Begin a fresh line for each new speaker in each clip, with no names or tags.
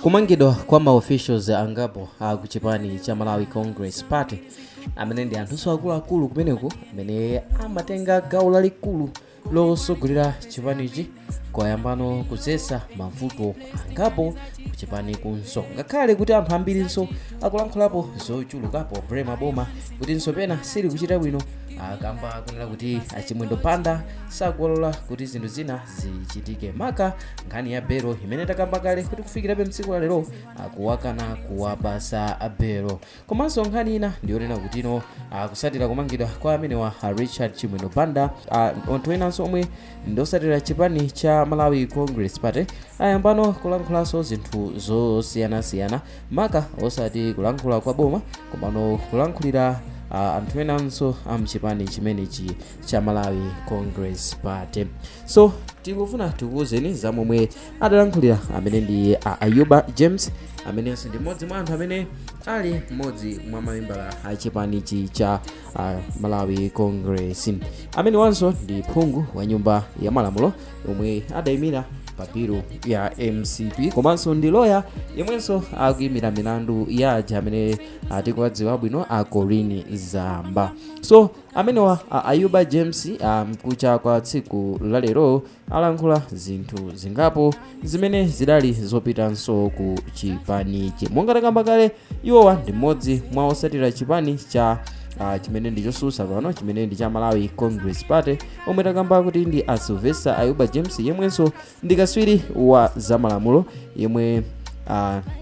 kumangidwa kwa maofficials angapo kuchipani cha Malawi Congress Party amene ndi anthu akuluakulu kumeneko amene amatenga gawo lalikulu losogolera chipanichi koyambano kuzesa mavuto angapo kuchipani kunso ngakhale kuti anthu ambirinso akulankhulapo zochulukapo brema boma kutinso pena sili kuchita bwino akamba kunena kuti achimwendo panda sakolola kuti zinthu zina zichitike maka nkhani ya belo imene takamba kale kuti kufikirabe mtsiku la lero akuwakana kuwapasa belo komanso nkhani ina ndiyonena kutino kusatira kumangidwa kwa amene wa Richard chimwendo panda anthu enanso omwe ndosatira chipani cha Malawi Congress Party ayambano kulankhulaso zinthu zosiyanasiyana maka osati kulankhula kwa boma komano kulankhulira anthu enanso amchipani chimenechi cha Malawi Congress Party. So tikufuna tikuwuzeni za momwe adalankhulira amene ndi Ayuba James amenenso ndi mmodzi mwa anthu amene ali mmodzi mwa mamembala a chipanichi cha Malawi Congress amene wanso ndi phungu wa nyumba ya malamulo omwe adayimira pa biro ya MCP komanso ndi lawyer yemwenso akuyimira milandu ya aja amene tikuwadziwa bwino Corini Zamba. So amene wa Ayuba James kucha kwa tsiku la lero alankhula zinthu zingapo zimene zidali zopitanso ku chipanichi monga takamba kale iwowa ndi mmodzi mwa osatira chipani cha chimene ndi chosusa pano chimene ndi cha Malawi Congress Party omwe takamba kuti ndi Sylvester Ayuba James yemwenso ndi kaswiri wa zamalamulo yemwe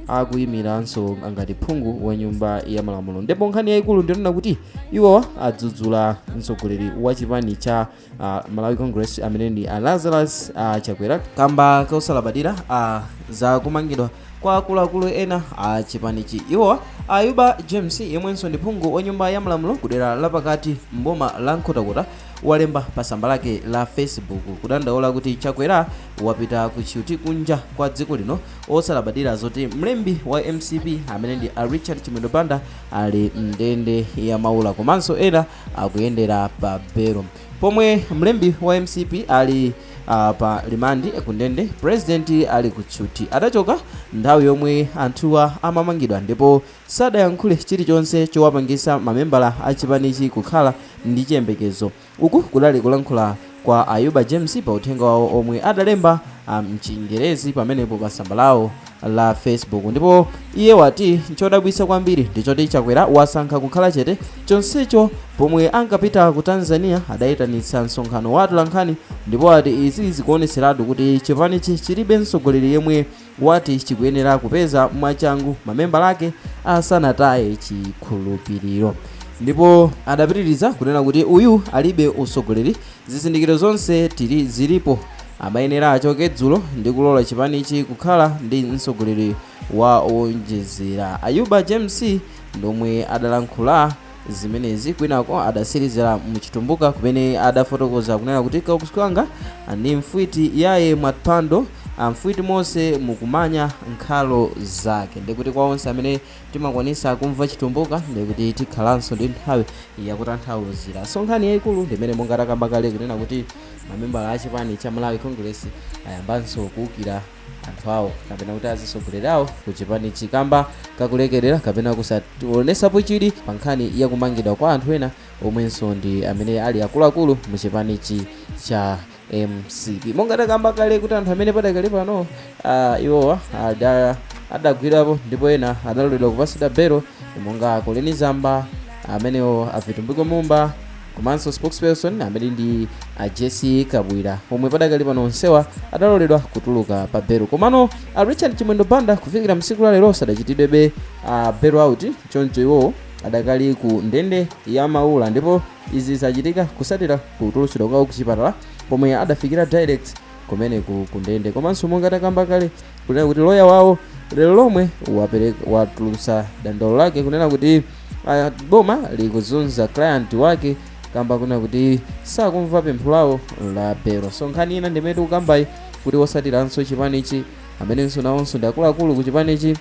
akuyimiranso ngati phungu wa nyumba ya malamulo ndipo nkhani yayikulu ndinena kuti iwowa adzudzula mtsogoleri wa chipani cha Malawi Congress amene ndi Lazarus Chakwera kamba kausalabadira za kumangidwa kwa akuluakulu ena a chipanichi iwowa Ayuba James yemwenso ndi phungu wa nyumba ya malamulo kudera lapakati mboma la Nkhotakota walemba pa tsamba lake la Facebook kudandaula kuti Chakwera wapita kuchiuti kunja kwa dziko lino osalabadira zoti mlembi wa MCP amene ndi Richard chimwendo panda ali mndende ya maula komanso ena akuyendera pa belo pomwe mlembi wa MCP ali pa limandi kundende president ali kuchiuti adachoka nthawi yomwe anthuwa amamangidwa ndipo sadayankhule chilichonse chowapangisa mamembala a chipanichi kukhala ndi chiyembekezo uku kudali kulankhula kwa Ayuba James pa uthenga wawo omwe adalemba mchingerezi pamenepo pa tsamba lawo la Facebook ndipo iye wati chodabwisa kwambiri ndichoti Chakwera wasankha kukhala chete chonsecho pomwe ankapita ku Tanzania adayitanitsa msonkhano wa atolankhani ndipo ati izi zikuoneseratu kuti chipanichi chilibe mtsogoleri yemwe wati chikuyenera kupeza mwachangu mamembala ake asanataye chikhulupiriro ndipo adapitiriza kunena kuti uyu alibe utsogoleri zizindikiro zonse zilipo amayenera achoke dzulo ndi kulola chipanichi kukhala ndi mtsogoleri wa onjezera. Ayuba James ndomwe adalankhula zimenezi kwinako adasirizira muchitumbuka kumene adafotokoza kunena kuti kaukuswanga ndi mfwiti yaye mwapando mfwiti monse mukumanya nkhalo zake ndikuti kwa onse amene timakwanisa kumva chitumbuka ndikuti tikhalanso ndi nthawi yakutanthauzira nkhani yayikulu ndimene monga takamba kale kunena kuti mamembala a chipani cha Malawi Congress ayambanso kuwukira anthu awo kapena kuti azisogolerawo ku chipani chikamba kakulekerera kapena kusaonesapo chili pa nkhani yakumangidwa kwa anthu ena omwenso ndi amene ali akuluakulu mu chipanichi cha MCP monga takamba kale kuti anthu amene padakali pano iwowa adagwirapo ndipo ena adaloledwa kupasidwa belo monga Corini Zamba amenewo Mpungwempungwe Mumba komanso spokesperson amene ndi Jesse Kabwira omwe padakali pano onsewa adaloledwa kutuluka pa belo komano Richard chimwendo panda kufikira msiku la lero sadachitidwebe belo out choncho iwo adakali ku ndende ya maula ndipo izi zachitika kusatira kutulutsidwa kwawo ku chipatala pomwe adafikira direct kumene ku ndende komanso monga takamba kale kunena kuti lawyer wawo lero lomwe watulutsa dandaulo lake kunena kuti boma likuzunza client wake kamba kunena kuti sakumva pempho lawo la belo nkhani ina ndimene tikukambayi kuti osatiranso chipanichi amenenso nawonso ndi akuluakulu ku chipanichi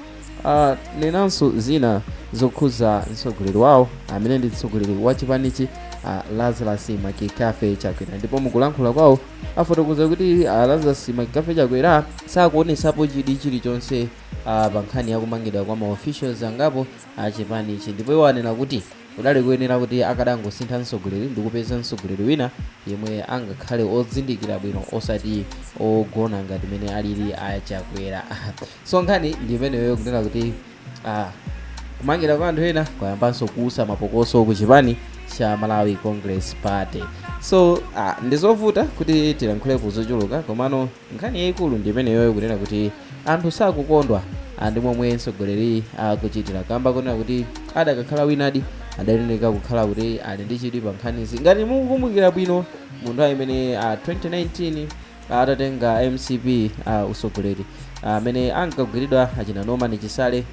nenanso zina zokhuza mtsogoleri wawo amene ndi mtsogoleri wa chipanichi Lazarus Chakwera ndipo mukulankhula kwawo afotokoza kuti Lazarus Chakwera sakuonesapo chidwi chilichonse pa nkhani yakumangidwa kwa maofficials angapo achipani ichi, ndipo iwo anena kuti kudali kuyenera kuti akadangosintha mtsogoleri ndi kupeza mtsogoleri wina yemwe angakhale odzindikira bwino osati ogona ngati mene alili achakwera. So nkhani ndi imeneyo kunena kuti kumangidwa kwa anthu ena kwayambanso kuusa mapokoso ku chipani cha Malawi Congress Party. So ndizovuta kuti tilankhulepo zochuluka, komano nkhani yayikulu ndi imeneyo kunena kuti anthu sakukondwa ndi momwe mtsogoleri akuchitira, kamba kunena kuti adakakhala winadi adayenera kukhala kuti ali ndi chidwi pa nkhanizi. Ngati mukukumbukira bwino mu nthawi imene 2019 atatenga MCP usogoleri amene ankagwiridwa achina Norman Chisale,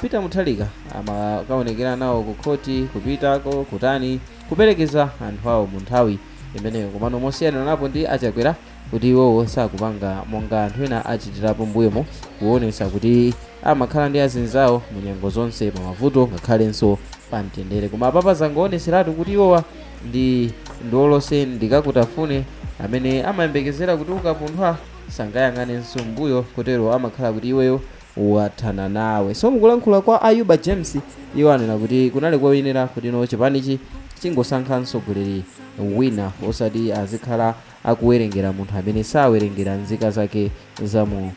Peter Muthalika amakaonekera nawo ku khoti kupitako kutani kuperekeza anthu awo mu nthawi imeneyo, komano mosiyana napo ndi achakwera kuti iwowo sakupanga monga anthu ena achitirapo mbuyomo, kuonesa kuti amakhala ndi azinzawo mu nyengo zonse pa mavuto ngakhalenso pa mtendere. Koma papa zangooneseratu kuti iwowa ndi ndolose ndikakutafune amene amayembekezera kuti ukapunthwa sangayang'anenso mbuyo, kotero amakhala kuti iweyo wathana nawe. So mukulankhula kwa Ayuba James, iwo anena kuti kunali koyenera kuti no chipanichi chingosankha mtsogoleri wina osati azikhala akuwerengera munthu amene sawerengera nzika zake za mu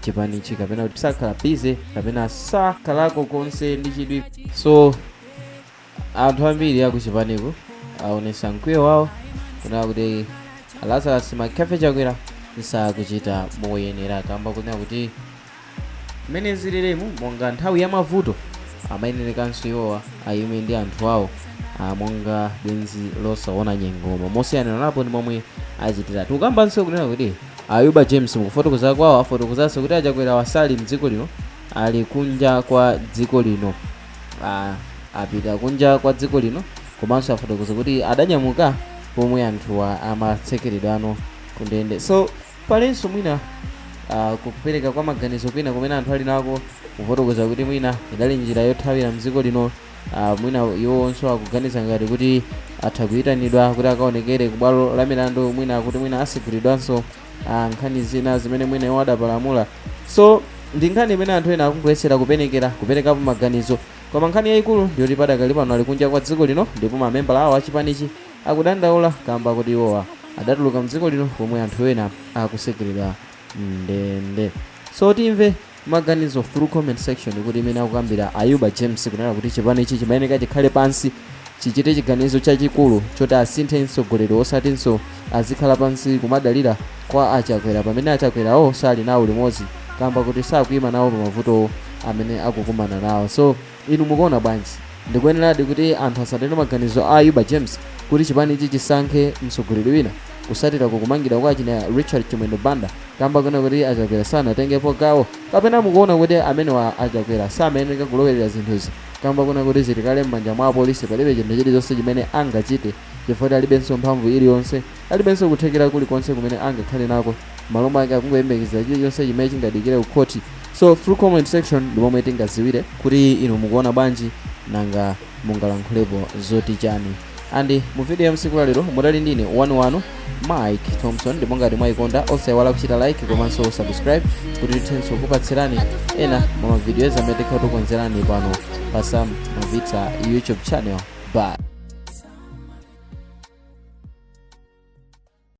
chipanichi, kapena kuti sakhala bize kapena sakhalako konse ndi chidwi. So anthu ambiri aku chipaniko aonesa mkwiyo wawo kunena kuti Lazarus Makafe Chakwera sakuchita moyenera, kamba kunena kuti mmene zililemu monga nthawi ya mavuto amayenerekanso iwowa ayime ndi anthu awo monga bwenzi losaona nyengoma, mosiyana napo ndi momwe achitira. Tukambanso kunena kuti Ayuba James mukufotokoza kwawo afotokozanso kuti Achakwera wasali mdziko lino, ali kunja kwa dziko lino, apita kunja kwa dziko lino, komanso afotokoza kuti adanyamuka pomwe anthuwa amatsekeredwa ano kundende. So palenso mwina kupereka kwa maganizo kwina kumene anthu ali nako, kufotokoza kuti mwina idali njira yothawira mdziko lino, mwina iwonso akuganiza ngati kuti atha kuyitanidwa kuti akaonekere ku bwalo la milandu, mwina kuti mwina asiguridwanso nkhani zina zimene mwina iwo adapalamula. So ndi nkhani imene anthu ena akunguyesera kuperekapo maganizo, koma nkhani yayikulu ndiyoti padakali pano ali kunja kwa dziko lino, ndipo mamembala awo achipanichi akudandaula kamba kuti iwowa adatuluka mdziko lino pomwe anthu ena akusekeredwa ndende. So timve maganizo through comment section kuti imene akukambira Ayuba James kunena kuti chipanichi chimayeneka chikhale pansi chichite chiganizo chachikulu choti asinthe mtsogoleri osatinso azikhala pansi kumadalira kwa Achakwera, pamene Achakwerawo sali nawo limodzi kamba kuti sakuyima nawo pa mavuto amene akukumana nawo. So inu mukuona bwanji? Ndikuyeneradi kuti anthu asatenge maganizo a Ayuba James kuti chipanichi chisankhe mtsogoleri wina kusatira kukumangidwa kwa achina Richard Chimwendo Banda, kamba kuna kuti Achakwera sanatengepo gawo, kapena mukuona kuti amene wa Achakwera samayeneka kulowerera zinthuzi, kamba kuna kuti zilikale m'manja mwa apolisi, palibe chinthu chilichonse chimene angachite chifukwa alibenso mphamvu iliyonse, alibenso kuthekera kulikonse kumene angakhale nako, malo mwake akungoyembekeza chilichonse chimene chingadikire ku khoti. So through comment section ndi momwe tingaziwire kuti inu mukuona bwanji nanga mungalankhulepo zoti chani. Andi mu video ya msiku lero mudali ndine 11 Mike Thompson, ndipo ngati mwayikonda osaiwala kuchita like komanso subscribe kuti tithenso kupatsirani ena mwa video amene tikhala tikukonzerani pano pa Sam Mavita YouTube channel. Bye.